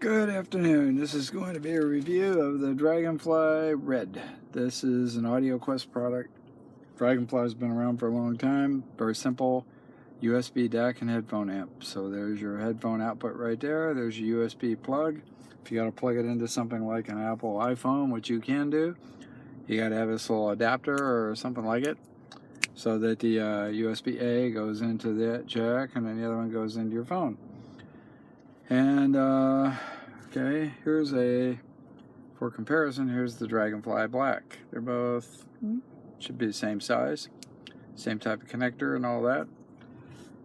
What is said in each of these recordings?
Good afternoon. This is going to be a review of the DragonFly Red. This is an AudioQuest product. DragonFly has been around for a long time. Very simple USB DAC and headphone amp. So there's your headphone output right there. There's your USB plug. If you got to plug it into something like an Apple iPhone, which you can do, you got to have this little adapter or something like it, so that the USB-A goes into that jack and then the other one goes into your phone. And okay, for comparison, here's the DragonFly Black. They're both, should be the same size, same type of connector and all that.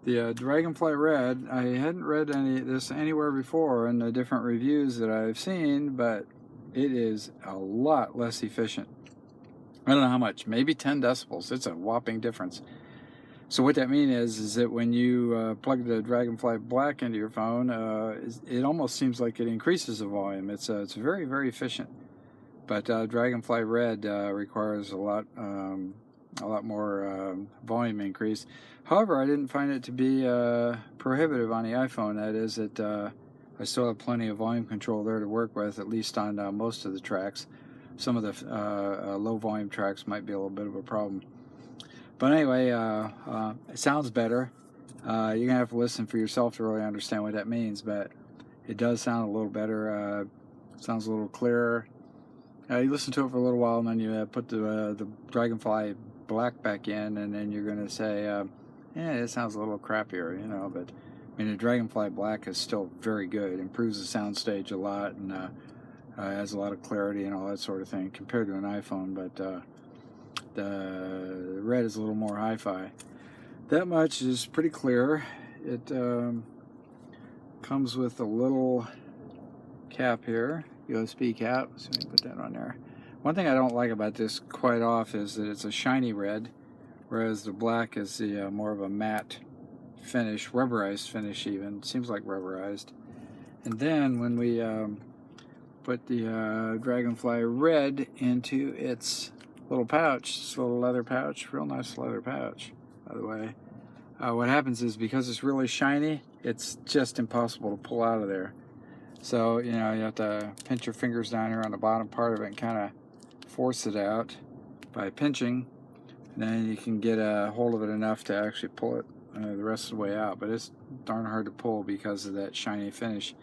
The DragonFly Red, I hadn't read this anywhere before in the different reviews that I've seen, but it is a lot less efficient. I don't know how much, maybe 10 decibels. It's a whopping difference. So what that means is that when you plug the DragonFly Black into your phone, it almost seems like it increases the volume. It's very, very efficient. But DragonFly Red requires a lot more volume increase. However, I didn't find it to be prohibitive on the iPhone. That is, I still have plenty of volume control there to work with, at least on most of the tracks. Some of the low volume tracks might be a little bit of a problem. But anyway, it sounds better. You're going to have to listen for yourself to really understand what that means, but it does sound a little better. Sounds a little clearer. You listen to it for a little while, and then you put the DragonFly Black back in, and then you're going to say, yeah, it sounds a little crappier, you know, but I mean, the DragonFly Black is still very good. It improves the sound stage a lot, and has a lot of clarity and all that sort of thing compared to an iPhone, but the Red is a little more hi-fi. That much is pretty clear. It comes with a little cap here, USB cap. So let me put that on there. One thing I don't like about this quite off is that it's a shiny red, whereas the black is the more of a matte finish, rubberized finish even. It seems like rubberized. And then when we put the DragonFly Red into its little pouch, this little leather pouch, real nice leather pouch, by the way. What happens is, because it's really shiny, it's just impossible to pull out of there. So, you know, you have to pinch your fingers down here on the bottom part of it and kind of force it out by pinching. And then you can get a hold of it enough to actually pull it the rest of the way out. But it's darn hard to pull because of that shiny finish.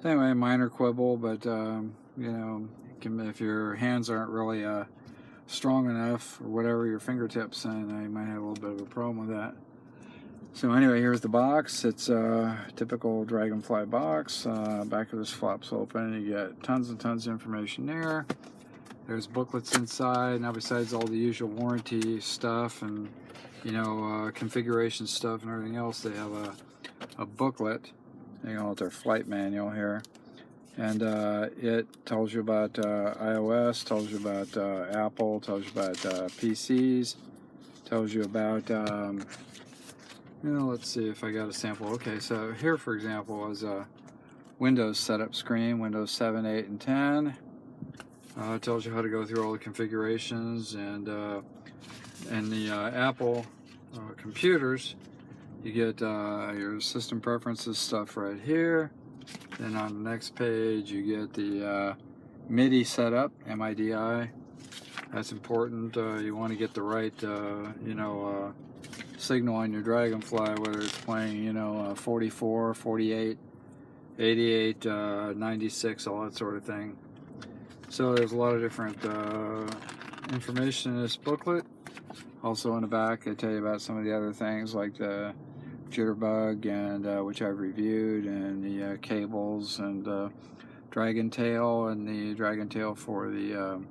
So anyway, minor quibble, but, you know, if your hands aren't really strong enough, or whatever, your fingertips, and I might have a little bit of a problem with that. So anyway, here's the box. It's a typical DragonFly box. Back of this flaps open. You get tons and tons of information there. There's booklets inside. Now, besides all the usual warranty stuff and, you know, configuration stuff and everything else, they have a booklet. They call it their flight manual here. And it tells you about iOS, tells you about Apple, tells you about PCs, tells you about, you know, let's see if I got a sample. Okay, so here, for example, is a Windows setup screen, Windows 7, 8, and 10. It tells you how to go through all the configurations, and the Apple computers, you get your system preferences stuff right here. Then on the next page, you get the MIDI setup, MIDI. That's important. You want to get the right, you know, signal on your DragonFly, whether it's playing, you know, 44, 48, 88, 96, all that sort of thing. So there's a lot of different information in this booklet. Also in the back, they tell you about some of the other things like the Jitterbug, and which I've reviewed, and the cables, and Dragon Tail, and the Dragon Tail for the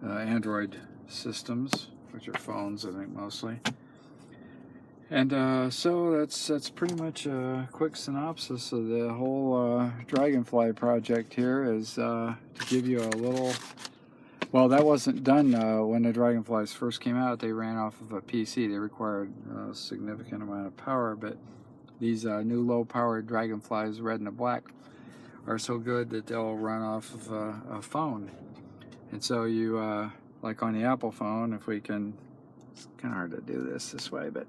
Android systems, which are phones, I think, mostly. And so that's pretty much a quick synopsis of the whole DragonFly project here, is to give you a little. Well, that wasn't done when the DragonFlies first came out. They ran off of a PC. They required a significant amount of power, but these new low-powered DragonFlies, red and the black, are so good that they'll run off of a phone. And so you, like on the Apple phone, if we can, it's kind of hard to do this way, but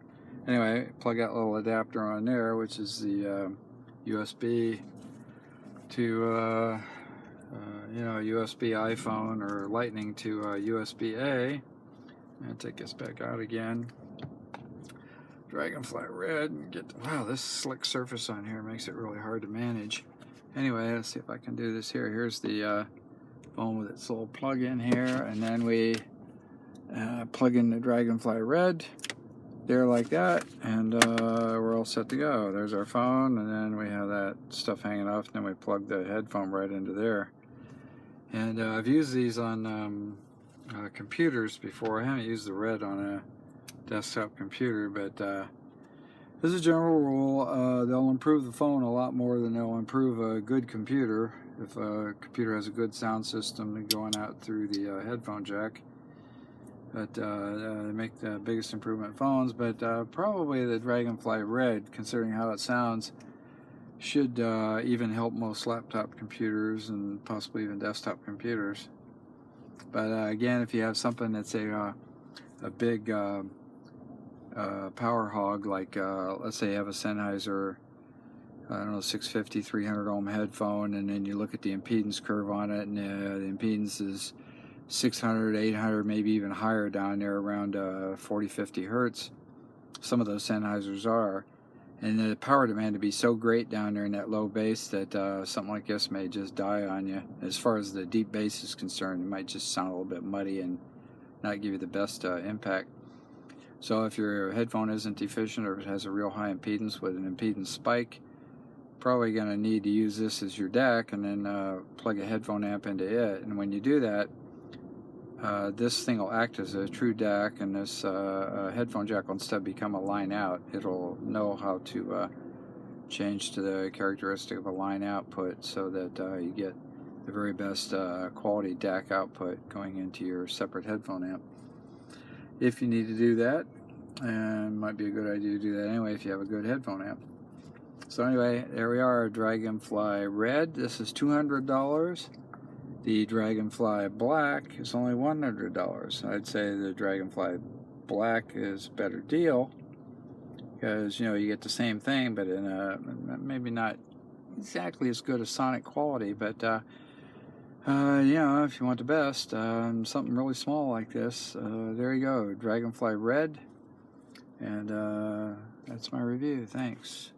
anyway, plug that little adapter on there, which is the USB to you know, USB iPhone or Lightning to USB-A, and take us back out again. DragonFly Red, and get, wow, this slick surface on here makes it really hard to manage. Anyway, let's see if I can do this here. Here's the phone with its little plug in here, and then we plug in the DragonFly Red there like that, and we're all set to go. There's our phone, and then we have that stuff hanging off, and then we plug the headphone right into there. And I've used these on computers before. I haven't used the Red on a desktop computer, but as a general rule, they'll improve the phone a lot more than they'll improve a good computer. If a computer has a good sound system going out through the headphone jack. But they make the biggest improvement phones, but probably the DragonFly Red, considering how it sounds, should even help most laptop computers and possibly even desktop computers. But again, if you have something that's a big power hog, like let's say you have a Sennheiser, I don't know, 650, 300 ohm headphone, and then you look at the impedance curve on it, and the impedance is 600, 800, maybe even higher down there around 40, 50 hertz. Some of those Sennheisers are. And the power demand to be so great down there in that low bass that something like this may just die on you. As far as the deep bass is concerned, it might just sound a little bit muddy and not give you the best impact. So if your headphone isn't efficient or it has a real high impedance with an impedance spike, probably going to need to use this as your DAC and then plug a headphone amp into it. And when you do that, this thing will act as a true DAC, and this headphone jack will instead become a line out. It'll know how to change to the characteristic of a line output so that you get the very best quality DAC output going into your separate headphone amp. If you need to do that, and it might be a good idea to do that anyway if you have a good headphone amp. So anyway, there we are, DragonFly Red. This is $200. The DragonFly Black is only $100. I'd say the DragonFly Black is a better deal because, you know, you get the same thing, but in a maybe not exactly as good a sonic quality. But you know, if you want the best, something really small like this, there you go, DragonFly Red, and that's my review. Thanks.